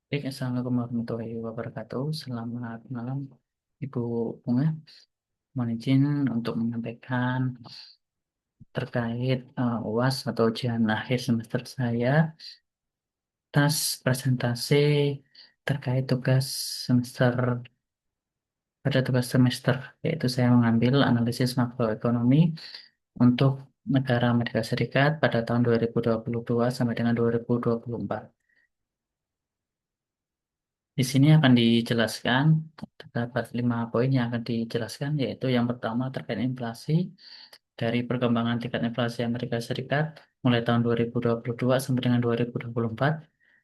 Baik, Assalamualaikum warahmatullahi wabarakatuh. Selamat malam, Ibu Bunga. Mohon izin untuk menyampaikan terkait UAS atau ujian akhir semester saya, tas presentasi terkait tugas semester pada tugas semester, yaitu saya mengambil analisis makroekonomi untuk negara Amerika Serikat pada tahun 2022 sampai dengan 2024. Di sini akan dijelaskan terdapat 5 poin yang akan dijelaskan, yaitu yang pertama terkait inflasi dari perkembangan tingkat inflasi Amerika Serikat mulai tahun 2022 sampai dengan 2024.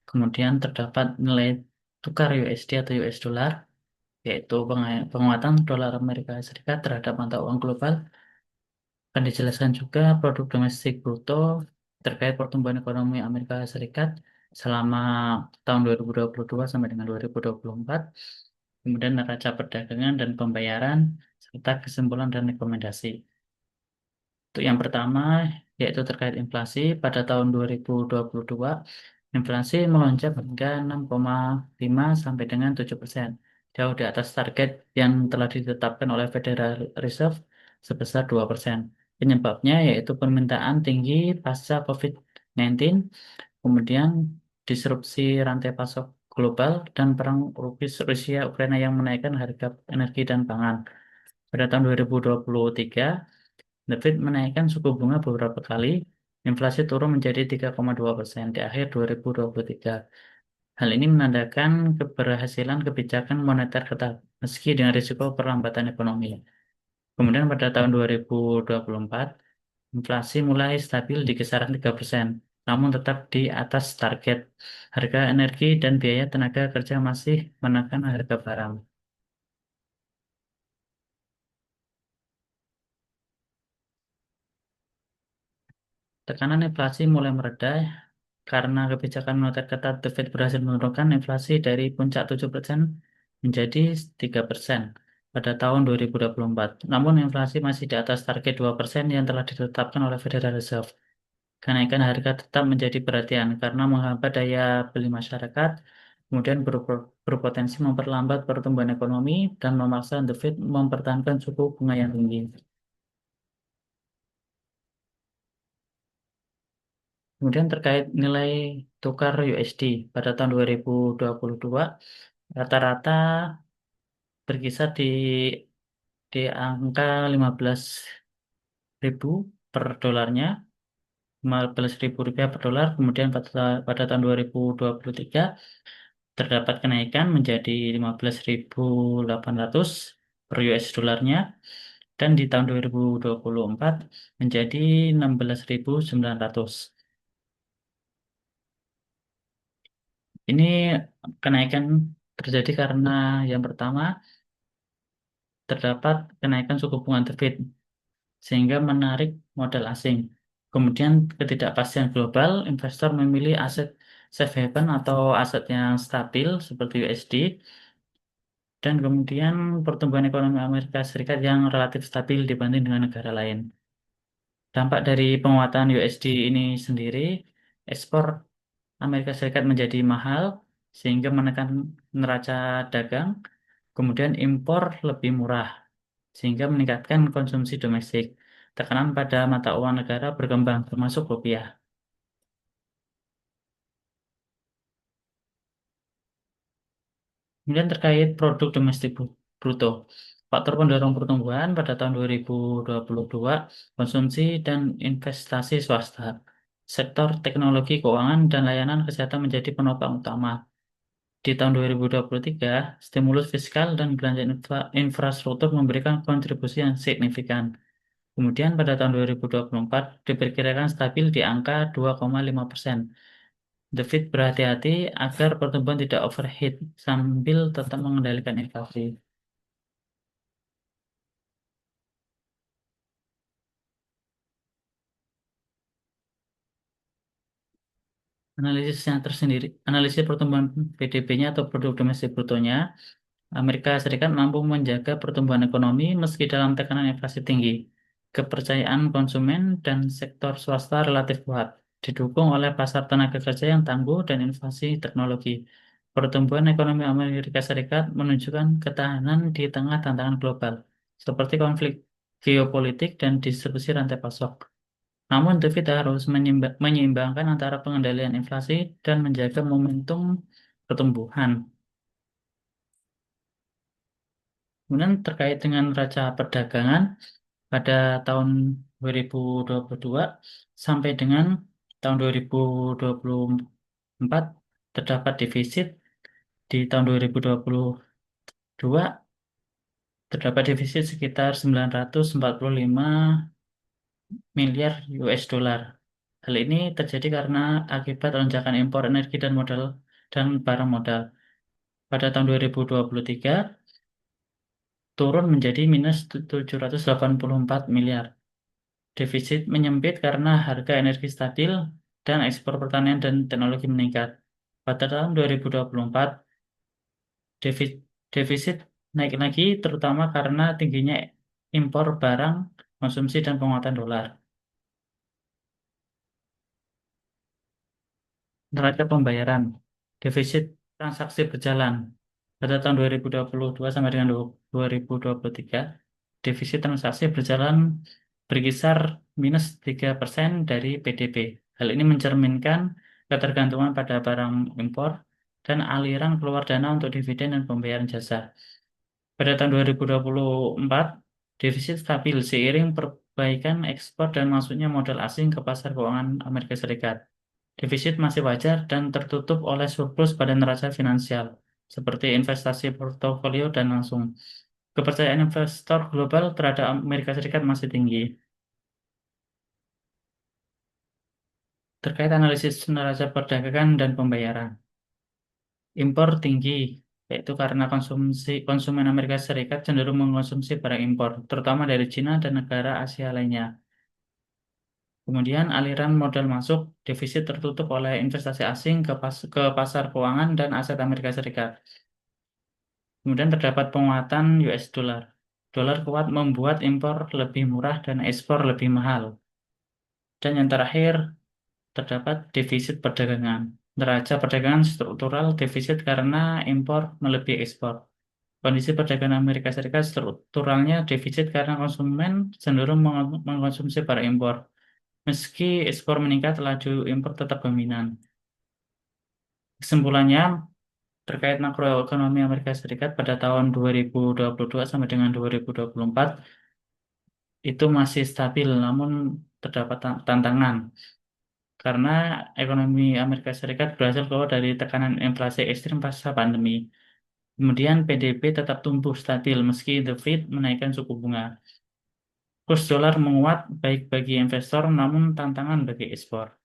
Kemudian terdapat nilai tukar USD atau US dollar, yaitu penguatan dolar Amerika Serikat terhadap mata uang global. Akan dijelaskan juga produk domestik bruto terkait pertumbuhan ekonomi Amerika Serikat selama tahun 2022 sampai dengan 2024. Kemudian neraca perdagangan dan pembayaran, serta kesimpulan dan rekomendasi. Untuk yang pertama, yaitu terkait inflasi, pada tahun 2022, inflasi melonjak hingga 6,5 sampai dengan 7%, jauh di atas target yang telah ditetapkan oleh Federal Reserve sebesar 2%. Penyebabnya yaitu permintaan tinggi pasca COVID-19, kemudian disrupsi rantai pasok global, dan perang Rusia-Ukraina yang menaikkan harga energi dan pangan. Pada tahun 2023, The Fed menaikkan suku bunga beberapa kali, inflasi turun menjadi 3,2% di akhir 2023. Hal ini menandakan keberhasilan kebijakan moneter ketat, meski dengan risiko perlambatan ekonomi. Kemudian pada tahun 2024, inflasi mulai stabil di kisaran 3%, namun tetap di atas target. Harga energi dan biaya tenaga kerja masih menekan harga barang. Tekanan inflasi mulai mereda karena kebijakan moneter ketat. The Fed berhasil menurunkan inflasi dari puncak 7% menjadi 3% pada tahun 2024. Namun inflasi masih di atas target 2% yang telah ditetapkan oleh Federal Reserve. Kenaikan harga tetap menjadi perhatian karena menghambat daya beli masyarakat, kemudian berpotensi memperlambat pertumbuhan ekonomi dan memaksa The Fed mempertahankan suku bunga yang tinggi. Kemudian terkait nilai tukar USD pada tahun 2022, rata-rata berkisar di angka 15.000 per dolarnya, 15.000 rupiah per dolar. Kemudian pada tahun 2023 terdapat kenaikan menjadi 15.800 per US dolarnya, dan di tahun 2024 menjadi 16.900. Ini kenaikan terjadi karena yang pertama, terdapat kenaikan suku bunga The Fed sehingga menarik modal asing. Kemudian ketidakpastian global, investor memilih aset safe haven atau aset yang stabil seperti USD, dan kemudian pertumbuhan ekonomi Amerika Serikat yang relatif stabil dibanding dengan negara lain. Dampak dari penguatan USD ini sendiri, ekspor Amerika Serikat menjadi mahal sehingga menekan neraca dagang, kemudian impor lebih murah sehingga meningkatkan konsumsi domestik. Tekanan pada mata uang negara berkembang termasuk rupiah. Kemudian terkait produk domestik bruto. Faktor pendorong pertumbuhan pada tahun 2022, konsumsi dan investasi swasta. Sektor teknologi keuangan dan layanan kesehatan menjadi penopang utama. Di tahun 2023, stimulus fiskal dan belanja infrastruktur memberikan kontribusi yang signifikan. Kemudian pada tahun 2024 diperkirakan stabil di angka 2,5%. The Fed berhati-hati agar pertumbuhan tidak overheat sambil tetap mengendalikan inflasi. Analisisnya tersendiri, analisis pertumbuhan PDB-nya atau produk domestik brutonya, Amerika Serikat mampu menjaga pertumbuhan ekonomi meski dalam tekanan inflasi tinggi. Kepercayaan konsumen dan sektor swasta relatif kuat, didukung oleh pasar tenaga kerja yang tangguh dan inflasi teknologi. Pertumbuhan ekonomi Amerika Serikat menunjukkan ketahanan di tengah tantangan global, seperti konflik geopolitik dan distribusi rantai pasok. Namun, The Fed harus menyeimbangkan antara pengendalian inflasi dan menjaga momentum pertumbuhan. Kemudian terkait dengan neraca perdagangan pada tahun 2022 sampai dengan tahun 2024 terdapat defisit. Di tahun 2022 terdapat defisit sekitar 945 miliar US dollar. Hal ini terjadi karena akibat lonjakan impor energi dan barang modal. Pada tahun 2023 turun menjadi minus 784 miliar. Defisit menyempit karena harga energi stabil dan ekspor pertanian dan teknologi meningkat. Pada tahun 2024 defisit, defisit naik lagi terutama karena tingginya impor barang, konsumsi dan penguatan dolar. Neraca pembayaran, defisit transaksi berjalan. Pada tahun 2022 sampai dengan 2023, defisit transaksi berjalan berkisar minus 3% dari PDB. Hal ini mencerminkan ketergantungan pada barang impor dan aliran keluar dana untuk dividen dan pembayaran jasa. Pada tahun 2024, defisit stabil seiring perbaikan ekspor dan masuknya modal asing ke pasar keuangan Amerika Serikat. Defisit masih wajar dan tertutup oleh surplus pada neraca finansial, seperti investasi portofolio dan langsung. Kepercayaan investor global terhadap Amerika Serikat masih tinggi. Terkait analisis neraca perdagangan dan pembayaran, impor tinggi, yaitu karena konsumen Amerika Serikat cenderung mengkonsumsi barang impor, terutama dari Cina dan negara Asia lainnya. Kemudian aliran modal masuk, defisit tertutup oleh investasi asing ke pasar keuangan dan aset Amerika Serikat. Kemudian terdapat penguatan US dollar. Dolar kuat membuat impor lebih murah dan ekspor lebih mahal. Dan yang terakhir, terdapat defisit perdagangan. Neraca perdagangan struktural defisit karena impor melebihi ekspor. Kondisi perdagangan Amerika Serikat strukturalnya defisit karena konsumen cenderung mengkonsumsi barang impor. Meski ekspor meningkat, laju impor tetap dominan. Kesimpulannya, terkait makroekonomi Amerika Serikat pada tahun 2022 sampai dengan 2024 itu masih stabil, namun terdapat tantangan karena ekonomi Amerika Serikat berhasil keluar dari tekanan inflasi ekstrim pasca pandemi. Kemudian PDB tetap tumbuh stabil meski The Fed menaikkan suku bunga. Kurs dolar menguat baik bagi investor namun tantangan bagi ekspor.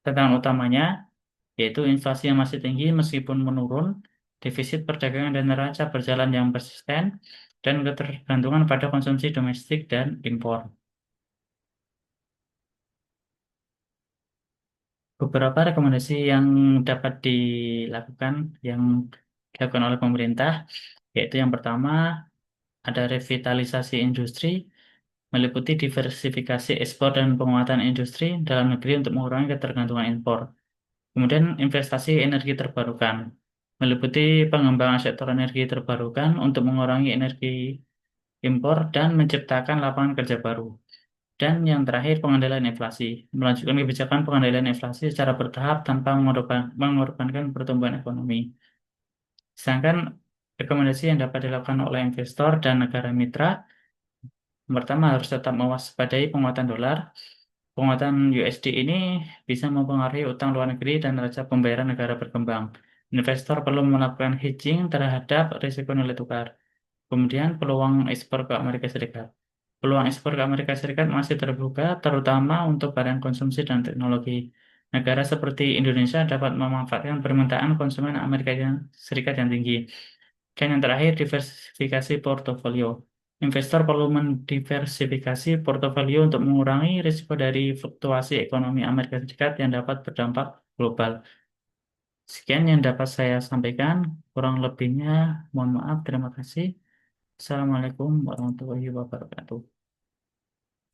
Tantangan utamanya yaitu inflasi yang masih tinggi meskipun menurun, defisit perdagangan dan neraca berjalan yang persisten, dan ketergantungan pada konsumsi domestik dan impor. Beberapa rekomendasi yang dapat yang dilakukan oleh pemerintah, yaitu yang pertama ada revitalisasi industri, meliputi diversifikasi ekspor dan penguatan industri dalam negeri untuk mengurangi ketergantungan impor. Kemudian investasi energi terbarukan, meliputi pengembangan sektor energi terbarukan untuk mengurangi energi impor dan menciptakan lapangan kerja baru. Dan yang terakhir pengendalian inflasi, melanjutkan kebijakan pengendalian inflasi secara bertahap tanpa mengorbankan pertumbuhan ekonomi. Sedangkan rekomendasi yang dapat dilakukan oleh investor dan negara mitra, yang pertama harus tetap mewaspadai penguatan dolar. Penguatan USD ini bisa mempengaruhi utang luar negeri dan neraca pembayaran negara berkembang. Investor perlu melakukan hedging terhadap risiko nilai tukar. Kemudian peluang ekspor ke Amerika Serikat. Peluang ekspor ke Amerika Serikat masih terbuka, terutama untuk barang konsumsi dan teknologi. Negara seperti Indonesia dapat memanfaatkan permintaan konsumen Serikat yang tinggi. Dan yang terakhir, diversifikasi portofolio. Investor perlu mendiversifikasi portofolio untuk mengurangi risiko dari fluktuasi ekonomi Amerika Serikat yang dapat berdampak global. Sekian yang dapat saya sampaikan. Kurang lebihnya, mohon maaf. Terima kasih. Assalamualaikum warahmatullahi wabarakatuh.